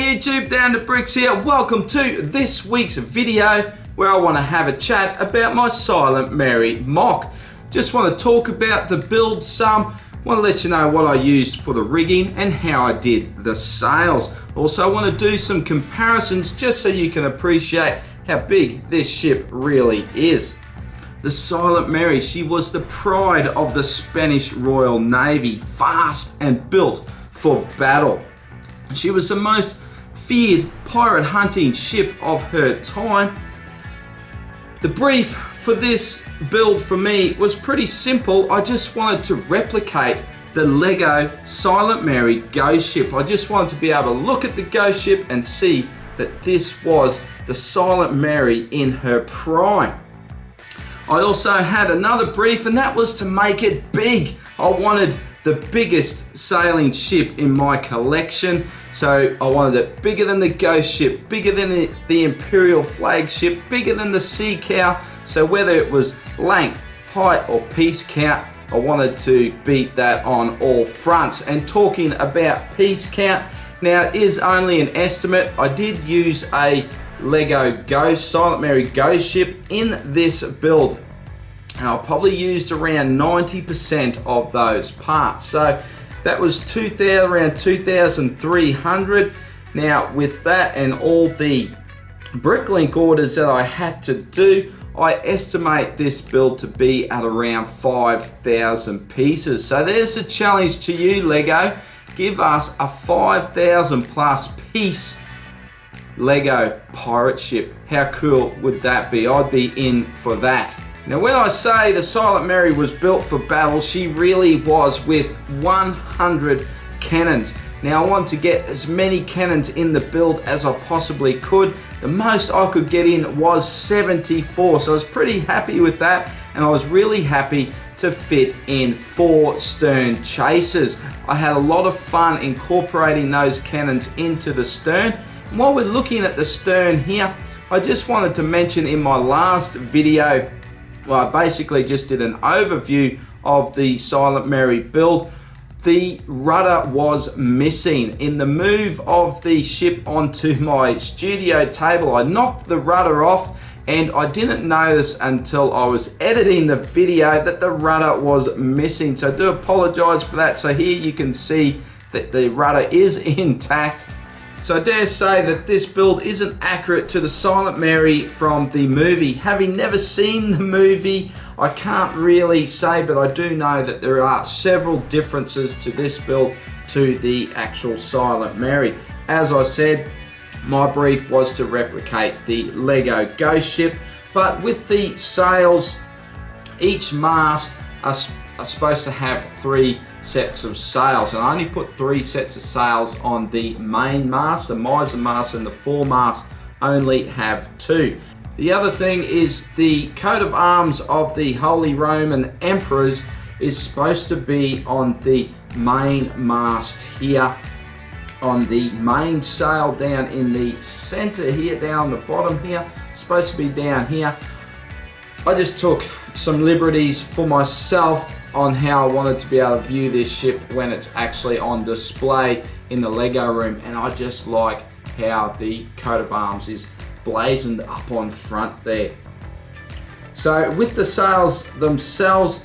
YouTube, Down to Bricks here. Welcome to this week's video where I want to have a chat about my Silent Mary mock. Just want to talk about the build some, want to let you know what I used for the rigging and how I did the sails. Also I want to do some comparisons just so you can appreciate how big this ship really is. The Silent Mary, she was the pride of the Spanish Royal Navy, fast and built for battle. She was the most feared pirate hunting ship of her time. The brief for this build for me was pretty simple. I just wanted to replicate the Lego Silent Mary ghost ship. I just wanted to be able to look at the ghost ship and see that this was the Silent Mary in her prime. I also had another brief, and that was to make it big. I wanted the biggest sailing ship in my collection. So I wanted it bigger than the ghost ship, bigger than the Imperial flagship, bigger than the Sea Cow. So whether it was length, height or piece count, I wanted to beat that on all fronts. And talking about piece count, now it is only an estimate. I did use a Lego Ghost, Silent Mary ghost ship in this build. And I probably used around 90% of those parts. So that was around 2,300. Now with that and all the bricklink orders that I had to do, I estimate this build to be at around 5,000 pieces. So there's a challenge to you, Lego. Give us a 5,000 plus piece Lego pirate ship. How cool would that be? I'd be in for that. Now when I say the Silent Mary was built for battle, she really was, with 100 cannons. Now I want to get as many cannons in the build as I possibly could. The most I could get in was 74, so I was pretty happy with that, and I was really happy to fit in 4 stern chasers. I had a lot of fun incorporating those cannons into the stern. And while we're looking at the stern here, I just wanted to mention in my last video, well, I basically just did an overview of the Silent Mary build. The rudder was missing. In the move of the ship onto my studio table, I knocked the rudder off, and I didn't notice until I was editing the video that the rudder was missing. So I do apologize for that. So here you can see that the rudder is intact. So I dare say that this build isn't accurate to the Silent Mary from the movie. Having never seen the movie, I can't really say, but I do know that there are several differences to this build to the actual Silent Mary. As I said, my brief was to replicate the Lego ghost ship, but with the sails, each mast are supposed to have 3 sets of sails, and I only put 3 sets of sails on the main mast. The mizen mast and the foremast only have 2. The other thing is the coat of arms of the Holy Roman Emperors is supposed to be on the main mast here, on the main sail down in the center here, down the bottom here, it's supposed to be down here. I just took some liberties for myself on how I wanted to be able to view this ship when it's actually on display in the Lego room, and I just like how the coat of arms is blazoned up on front there. So with the sails themselves,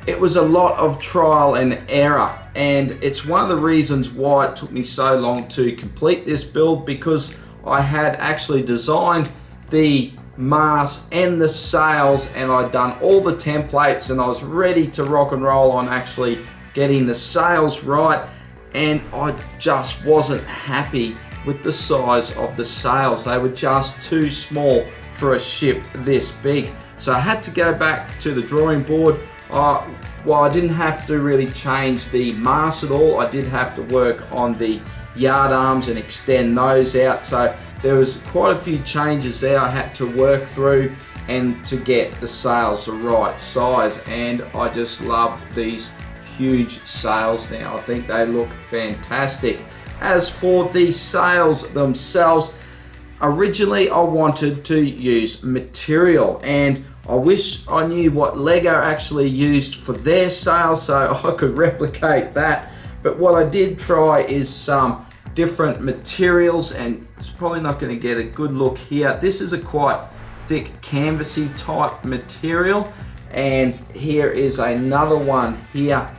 it was a lot of trial and error, and it's one of the reasons why it took me so long to complete this build, because I had actually designed the mast and the sails, and I'd done all the templates, and I was ready to rock and roll on actually getting the sails right, and I just wasn't happy with the size of the sails. They were just too small for a ship this big. So I had to go back to the drawing board. Well, I didn't have to really change the mast at all. I did have to work on the yard arms and extend those out. So there was quite a few changes there I had to work through and to get the sails the right size. And I just love these huge sails now. I think they look fantastic. As for the sails themselves, originally I wanted to use material, and I wish I knew what Lego actually used for their sails so I could replicate that. But what I did try is some different materials, and it's probably not going to get a good look here. This is a quite thick canvasy type material, and here is another one here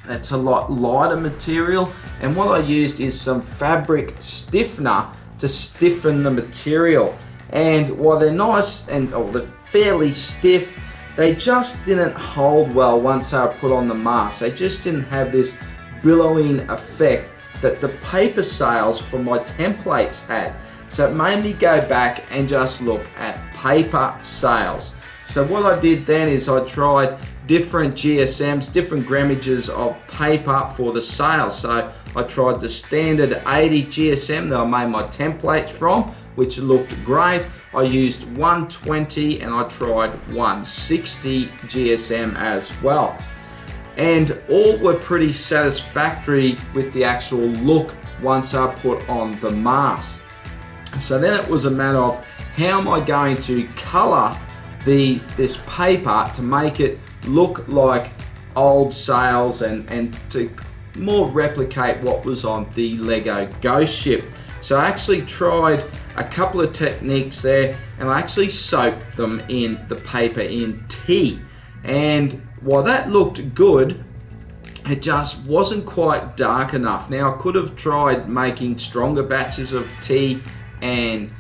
that's a lot lighter material, and what I used is some fabric stiffener to stiffen the material. And while they're nice and they're fairly stiff, they just didn't hold well once they were put on the mask. They just didn't have this billowing effect that the paper sails from my templates had. So it made me go back and just look at paper sails. So what I did then is I tried different GSMs, different grammages of paper for the sails. So I tried the standard 80 GSM that I made my templates from, which looked great. I used 120 and I tried 160 GSM as well. And all were pretty satisfactory with the actual look once I put on the mask. So then it was a matter of how am I going to color this paper to make it look like old sails and to more replicate what was on the Lego Ghost Ship. So I actually tried a couple of techniques there, and I actually soaked them in the paper in tea. And while that looked good, it just wasn't quite dark enough. Now I could have tried making stronger batches of tea and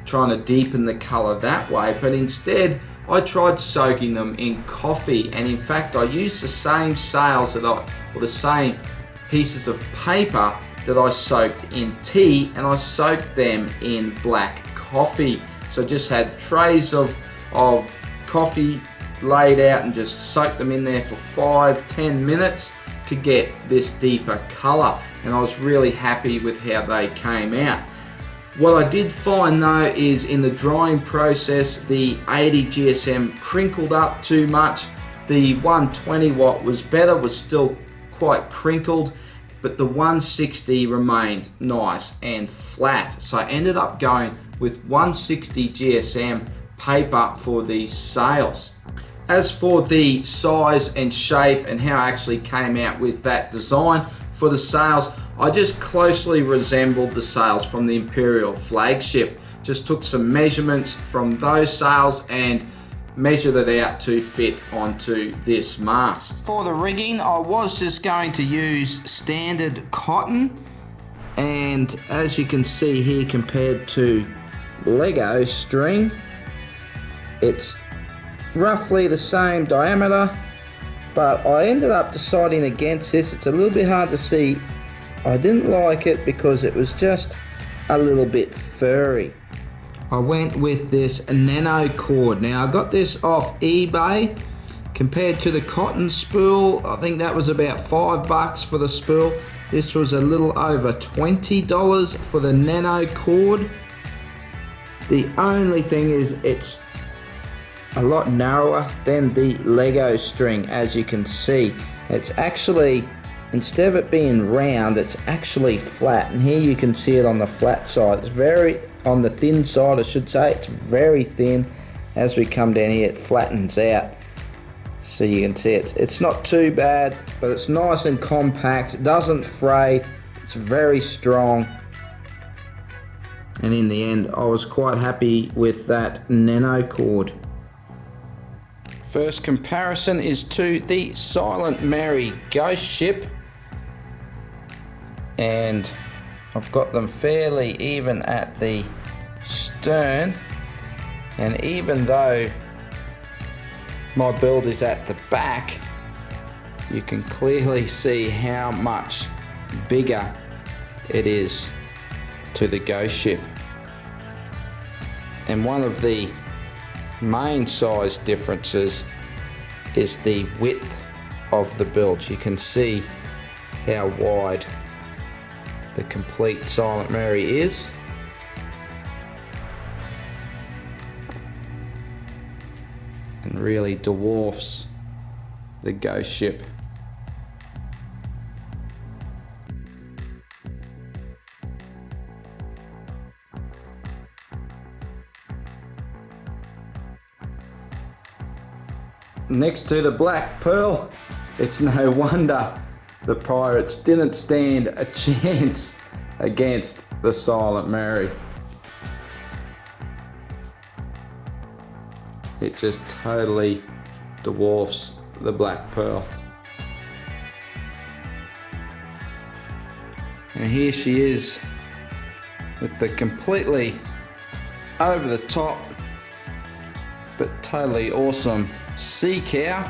trying to deepen the color that way, but instead I tried soaking them in coffee, and in fact I used the same sails or the same pieces of paper that I soaked in tea, and I soaked them in black coffee. So I just had trays of coffee laid out and just soaked them in there for 5-10 minutes to get this deeper color, and I was really happy with how they came out. What I did find though is in the drying process, the 80 GSM crinkled up too much. The 120 watt was better, was still quite crinkled, but the 160 remained nice and flat. So I ended up going with 160 GSM paper for these sails. As for the size and shape and how I actually came out with that design for the sails, I just closely resembled the sails from the Imperial flagship. Just took some measurements from those sails and measured it out to fit onto this mast. For the rigging, I was just going to use standard cotton, and as you can see here, compared to Lego string, it's roughly the same diameter, but I ended up deciding against this. It's a little bit hard to see. I didn't like it because it was just a little bit furry. I went with this nano cord. Now I got this off eBay. Compared to the cotton spool, I think that was about $5 for the spool. This was a little over $20 for the nano cord. The only thing is it's a lot narrower than the Lego string, as you can see. It's actually, instead of it being round, it's actually flat, and here you can see it on the flat side. It's very, on the thin side I should say, it's very thin. As we come down here, it flattens out. So you can see it's not too bad, but it's nice and compact. It doesn't fray, it's very strong. And in the end, I was quite happy with that nano cord. First comparison is to the Silent Mary Ghost Ship, and I've got them fairly even at the stern, and even though my build is at the back, you can clearly see how much bigger it is to the Ghost Ship. And one of the main size differences is the width of the build. You can see how wide the complete Silent Mary is. And really dwarfs the Ghost Ship. Next to the Black Pearl, it's no wonder the pirates didn't stand a chance against the Silent Mary. It just totally dwarfs the Black Pearl. And here she is with the completely over the top but totally awesome sea cow.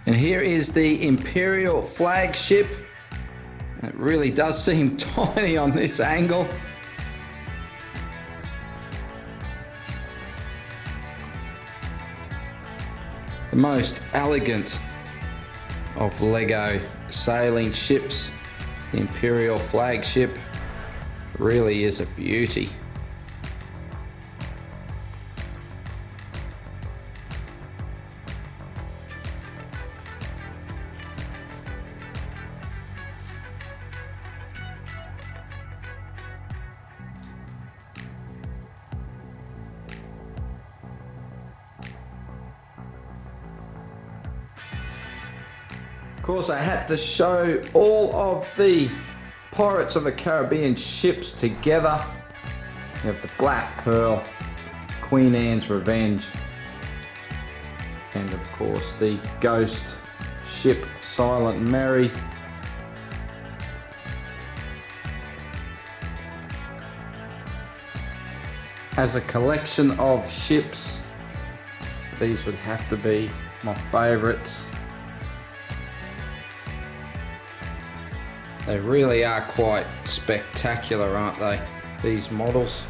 And here is the Imperial flagship. It really does seem tiny on this angle. The most elegant of Lego sailing ships, the Imperial flagship, really is a beauty. Of course, I had to show all of the Pirates of the Caribbean ships together. You have the Black Pearl, Queen Anne's Revenge, and of course the ghost ship Silent Mary. As a collection of ships, these would have to be my favourites. They really are quite spectacular, aren't they, these models?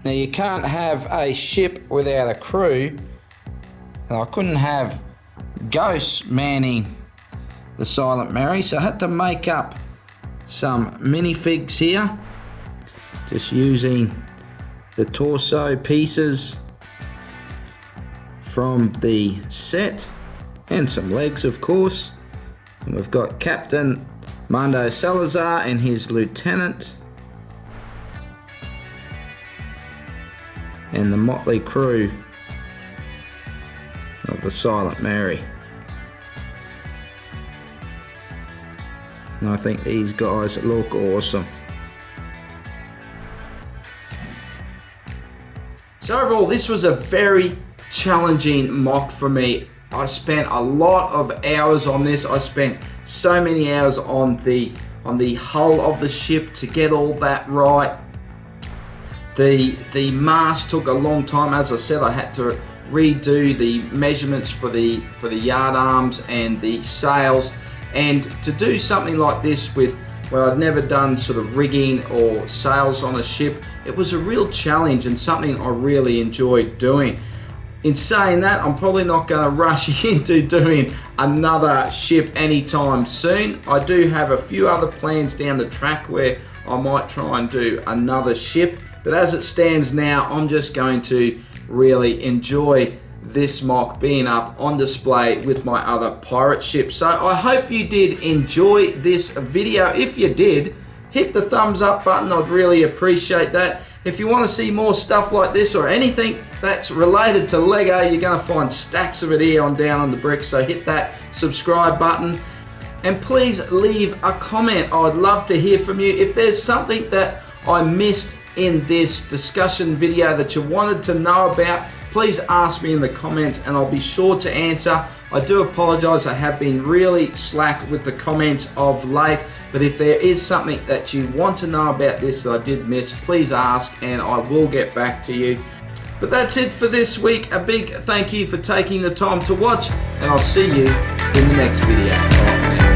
Now you can't have a ship without a crew. And I couldn't have ghosts manning the Silent Mary, so I had to make up some minifigs here, just using the torso pieces from the set and some legs, of course. And we've got Captain Mando Salazar and his lieutenant and the motley crew of the Silent Mary. And I think these guys look awesome. So overall, this was a very challenging mock for me. I spent a lot of hours on this. I spent so many hours on the hull of the ship to get all that right. The mast took a long time. As I said, I had to redo the measurements for the yard arms and the sails, and to do something like this with where I'd never done sort of rigging or sails on a ship, it was a real challenge and something I really enjoyed doing. In saying that, I'm probably not going to rush into doing another ship anytime soon. I do have a few other plans down the track where I might try and do another ship. But as it stands now, I'm just going to really enjoy this mock being up on display with my other pirate ships. So I hope you did enjoy this video. If you did, hit the thumbs up button. I'd really appreciate that. If you want to see more stuff like this or anything that's related to Lego, you're going to find stacks of it here on DownUnder Bricks. So hit that subscribe button. And please leave a comment. I'd love to hear from you. If there's something that I missed in this discussion video that you wanted to know about, please ask me in the comments and I'll be sure to answer. I do apologize, I have been really slack with the comments of late, but if there is something that you want to know about this that I did miss, please ask and I will get back to you. But that's it for this week. A big thank you for taking the time to watch, and I'll see you in the next video. Bye for now.